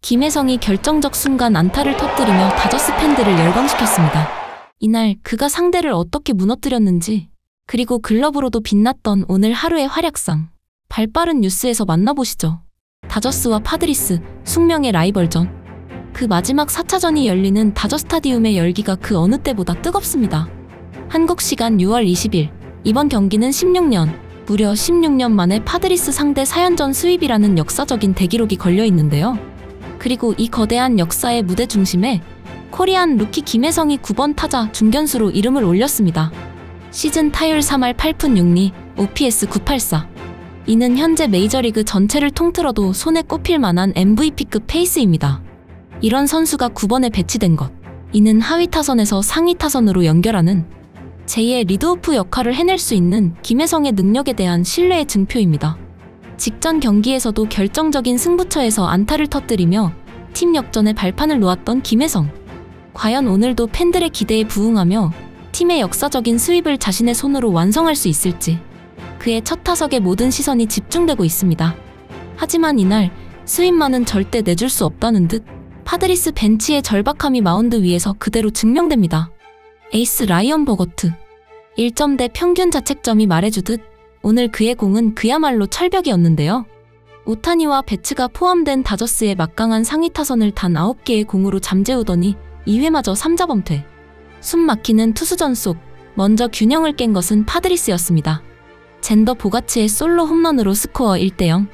김혜성이 결정적 순간 안타를 터뜨리며 다저스 팬들을 열광시켰습니다. 이날 그가 상대를 어떻게 무너뜨렸는지, 그리고 글러브로도 빛났던 오늘 하루의 활약상, 발빠른 뉴스에서 만나보시죠. 다저스와 파드리스, 숙명의 라이벌전. 그 마지막 4차전이 열리는 다저 스타디움의 열기가 그 어느 때보다 뜨겁습니다. 한국 시간 6월 20일, 이번 경기는 무려 16년 만에 파드리스 상대 4연전 스윕이라는 역사적인 대기록이 걸려 있는데요. 그리고 이 거대한 역사의 무대 중심에 코리안 루키 김혜성이 9번 타자 중견수로 이름을 올렸습니다. 시즌 타율 3할 8푼 6리, OPS 984. 이는 현재 메이저리그 전체를 통틀어도 손에 꼽힐 만한 MVP급 페이스입니다. 이런 선수가 9번에 배치된 것, 이는 하위 타선에서 상위 타선으로 연결하는 제2의 리드오프 역할을 해낼 수 있는 김혜성의 능력에 대한 신뢰의 증표입니다. 직전 경기에서도 결정적인 승부처에서 안타를 터뜨리며 팀 역전의 발판을 놓았던 김혜성. 과연 오늘도 팬들의 기대에 부응하며 팀의 역사적인 스윕을 자신의 손으로 완성할 수 있을지, 그의 첫 타석에 모든 시선이 집중되고 있습니다. 하지만 이날 스윕만은 절대 내줄 수 없다는 듯 파드리스 벤치의 절박함이 마운드 위에서 그대로 증명됩니다. 에이스 라이언 버거트. 1점대 평균 자책점이 말해주듯 오늘 그의 공은 그야말로 철벽이었는데요. 오타니와 배츠가 포함된 다저스의 막강한 상위 타선을 단 9개의 공으로 잠재우더니 2회마저 3자범퇴. 숨 막히는 투수전 속 먼저 균형을 깬 것은 파드리스였습니다. 젠더 보가치의 솔로 홈런으로 스코어 1대0.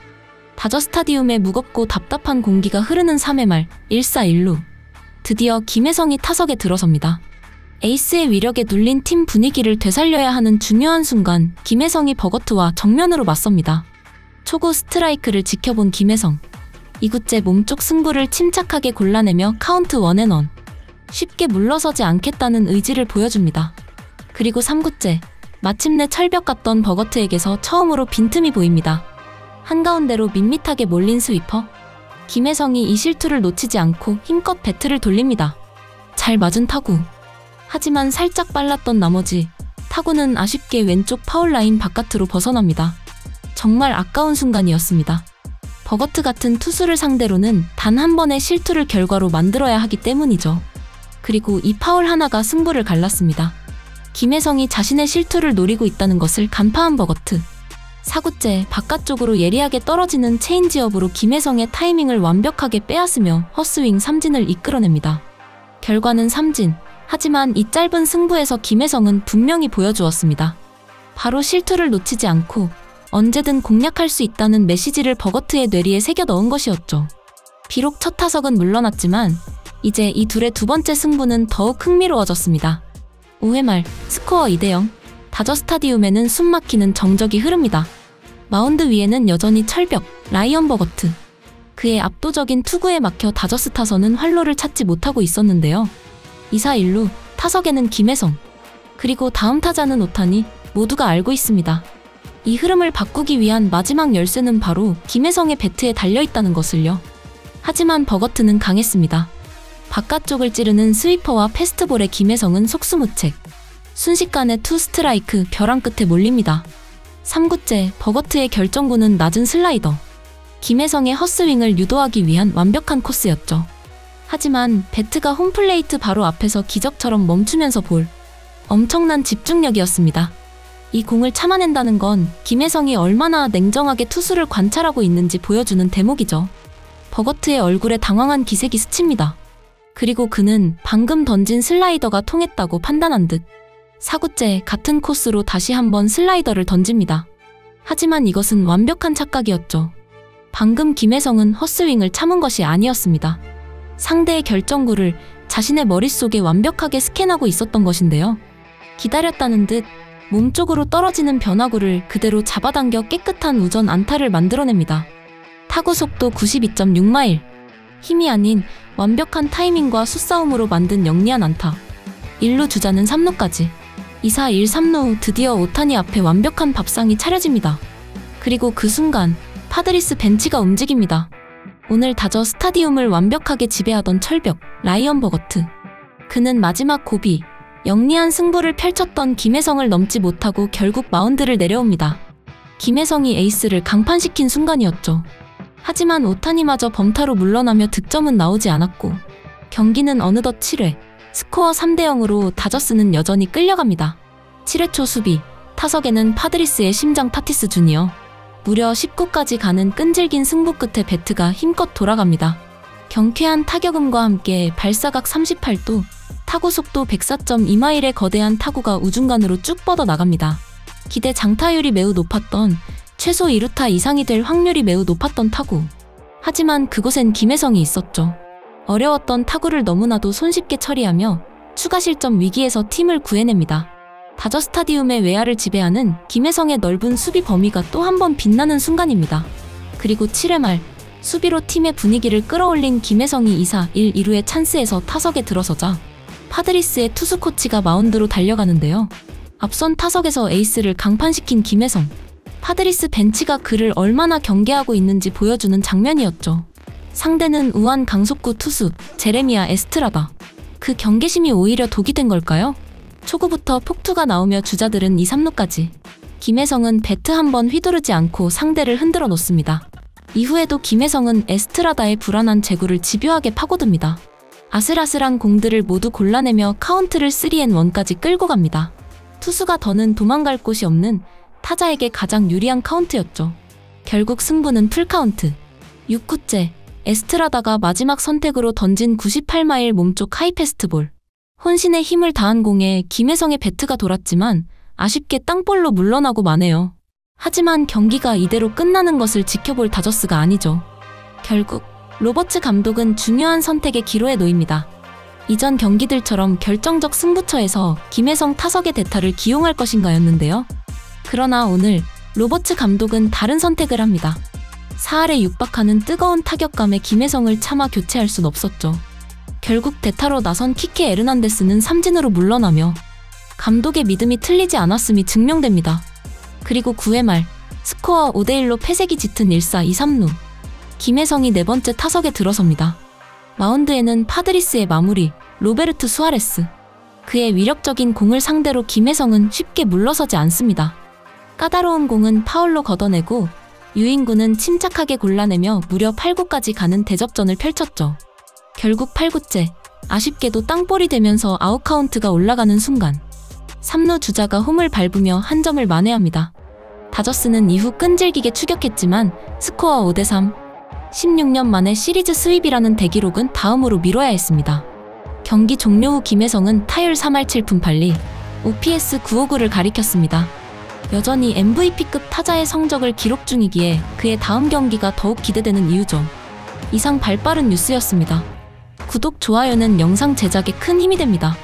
다저 스타디움의 무겁고 답답한 공기가 흐르는 3회 말 1사 1루. 드디어 김혜성이 타석에 들어섭니다. 에이스의 위력에 눌린 팀 분위기를 되살려야 하는 중요한 순간 김혜성이 버거트와 정면으로 맞섭니다. 초구 스트라이크를 지켜본 김혜성. 2구째 몸쪽 승부를 침착하게 골라내며 카운트 1&1. 쉽게 물러서지 않겠다는 의지를 보여줍니다. 그리고 3구째, 마침내 철벽 같던 버거트에게서 처음으로 빈틈이 보입니다. 한가운데로 밋밋하게 몰린 스위퍼. 김혜성이 이 실투를 놓치지 않고 힘껏 배트를 돌립니다. 잘 맞은 타구. 하지만 살짝 빨랐던 나머지 타구는 아쉽게 왼쪽 파울라인 바깥으로 벗어납니다. 정말 아까운 순간이었습니다. 버거트 같은 투수를 상대로는 단 한 번의 실투를 결과로 만들어야 하기 때문이죠. 그리고 이 파울 하나가 승부를 갈랐습니다. 김혜성이 자신의 실투를 노리고 있다는 것을 간파한 버거트. 4구째 바깥쪽으로 예리하게 떨어지는 체인지업으로 김혜성의 타이밍을 완벽하게 빼앗으며 헛스윙 삼진을 이끌어냅니다. 결과는 삼진. 하지만 이 짧은 승부에서 김혜성은 분명히 보여주었습니다. 바로 실투를 놓치지 않고 언제든 공략할 수 있다는 메시지를 버거트의 뇌리에 새겨 넣은 것이었죠. 비록 첫 타석은 물러났지만 이제 이 둘의 두 번째 승부는 더욱 흥미로워졌습니다. 5회 말 스코어 2대0. 다저 스타디움에는 숨막히는 정적이 흐릅니다. 마운드 위에는 여전히 철벽, 라이언 버거트. 그의 압도적인 투구에 막혀 다저스 타선은 활로를 찾지 못하고 있었는데요. 2사 1루, 타석에는 김혜성, 그리고 다음 타자는 오타니. 모두가 알고 있습니다. 이 흐름을 바꾸기 위한 마지막 열쇠는 바로 김혜성의 배트에 달려있다는 것을요. 하지만 버거트는 강했습니다. 바깥쪽을 찌르는 스위퍼와 패스트볼에 김혜성은 속수무책. 순식간에 투 스트라이크 벼랑 끝에 몰립니다. 3구째 버거트의 결정구는 낮은 슬라이더. 김혜성의 헛스윙을 유도하기 위한 완벽한 코스였죠. 하지만 배트가 홈플레이트 바로 앞에서 기적처럼 멈추면서 볼. 엄청난 집중력이었습니다. 이 공을 참아낸다는 건 김혜성이 얼마나 냉정하게 투수를 관찰하고 있는지 보여주는 대목이죠. 버거트의 얼굴에 당황한 기색이 스칩니다. 그리고 그는 방금 던진 슬라이더가 통했다고 판단한 듯 4구째 같은 코스로 다시 한번 슬라이더를 던집니다. 하지만 이것은 완벽한 착각이었죠. 방금 김혜성은 헛스윙을 참은 것이 아니었습니다. 상대의 결정구를 자신의 머릿속에 완벽하게 스캔하고 있었던 것인데요. 기다렸다는 듯 몸쪽으로 떨어지는 변화구를 그대로 잡아당겨 깨끗한 우전 안타를 만들어냅니다. 타구 속도 92.6마일. 힘이 아닌 완벽한 타이밍과 수싸움으로 만든 영리한 안타. 1루 주자는 3루까지. 2사 1, 3루 후 드디어 오타니 앞에 완벽한 밥상이 차려집니다. 그리고 그 순간 파드리스 벤치가 움직입니다. 오늘 다저 스타디움을 완벽하게 지배하던 철벽, 라이언 버거트. 그는 마지막 고비, 영리한 승부를 펼쳤던 김혜성을 넘지 못하고 결국 마운드를 내려옵니다. 김혜성이 에이스를 강판시킨 순간이었죠. 하지만 오타니마저 범타로 물러나며 득점은 나오지 않았고 경기는 어느덧 7회 스코어 3대 0으로 다저스는 여전히 끌려갑니다. 7회 초 수비 타석에는 파드리스의 심장 타티스 주니어. 무려 19까지 가는 끈질긴 승부 끝에 배트가 힘껏 돌아갑니다. 경쾌한 타격음과 함께 발사각 38도, 타구 속도 104.2마일의 거대한 타구가 우중간으로 쭉 뻗어나갑니다. 기대 장타율이 매우 높았던, 최소 2루타 이상이 될 확률이 매우 높았던 타구. 하지만 그곳엔 김혜성이 있었죠. 어려웠던 타구를 너무나도 손쉽게 처리하며 추가 실점 위기에서 팀을 구해냅니다. 다저 스타디움의 외야를 지배하는 김혜성의 넓은 수비 범위가 또 한 번 빛나는 순간입니다. 그리고 7회 말 수비로 팀의 분위기를 끌어올린 김혜성이 2사 1, 2루의 찬스에서 타석에 들어서자 파드리스의 투수 코치가 마운드로 달려가는데요. 앞선 타석에서 에이스를 강판시킨 김혜성. 파드리스 벤치가 그를 얼마나 경계하고 있는지 보여주는 장면이었죠. 상대는 우한 강속구 투수 제레미야 에스트라다. 그 경계심이 오히려 독이 된 걸까요? 초구부터 폭투가 나오며 주자들은 2, 3루까지. 김혜성은 배트 한 번 휘두르지 않고 상대를 흔들어 놓습니다. 이후에도 김혜성은 에스트라다의 불안한 제구를 집요하게 파고듭니다. 아슬아슬한 공들을 모두 골라내며 카운트를 3&1까지 끌고 갑니다. 투수가 더는 도망갈 곳이 없는 타자에게 가장 유리한 카운트였죠. 결국 승부는 풀카운트. 6구째 에스트라다가 마지막 선택으로 던진 98마일 몸쪽 하이패스트볼. 혼신의 힘을 다한 공에 김혜성의 배트가 돌았지만 아쉽게 땅볼로 물러나고 마네요. 하지만 경기가 이대로 끝나는 것을 지켜볼 다저스가 아니죠. 결국 로버츠 감독은 중요한 선택의 기로에 놓입니다. 이전 경기들처럼 결정적 승부처에서 김혜성 타석의 대타를 기용할 것인가였는데요. 그러나 오늘 로버츠 감독은 다른 선택을 합니다. 사활에 육박하는 뜨거운 타격감에 김혜성을 차마 교체할 순 없었죠. 결국 대타로 나선 키케 에르난데스는 삼진으로 물러나며 감독의 믿음이 틀리지 않았음이 증명됩니다. 그리고 9회 말 스코어 5대1로 패색이 짙은 1사 2, 3루. 김혜성이 네 번째 타석에 들어섭니다. 마운드에는 파드리스의 마무리 로베르트 수아레스. 그의 위력적인 공을 상대로 김혜성은 쉽게 물러서지 않습니다. 까다로운 공은 파울로 걷어내고 유인구는 침착하게 골라내며 무려 8구까지 가는 대접전을 펼쳤죠. 결국 8구째 아쉽게도 땅볼이 되면서 아웃카운트가 올라가는 순간 3루 주자가 홈을 밟으며 한 점을 만회합니다. 다저스는 이후 끈질기게 추격했지만 스코어 5대3. 16년 만에 시리즈 스윕이라는 대기록은 다음으로 미뤄야 했습니다. 경기 종료 후 김혜성은 타율 3할 7푼 8리, OPS 959를 가리켰습니다. 여전히 MVP급 타자의 성적을 기록 중이기에 그의 다음 경기가 더욱 기대되는 이유죠. 이상 발빠른 뉴스였습니다. 구독, 좋아요는 영상 제작에 큰 힘이 됩니다.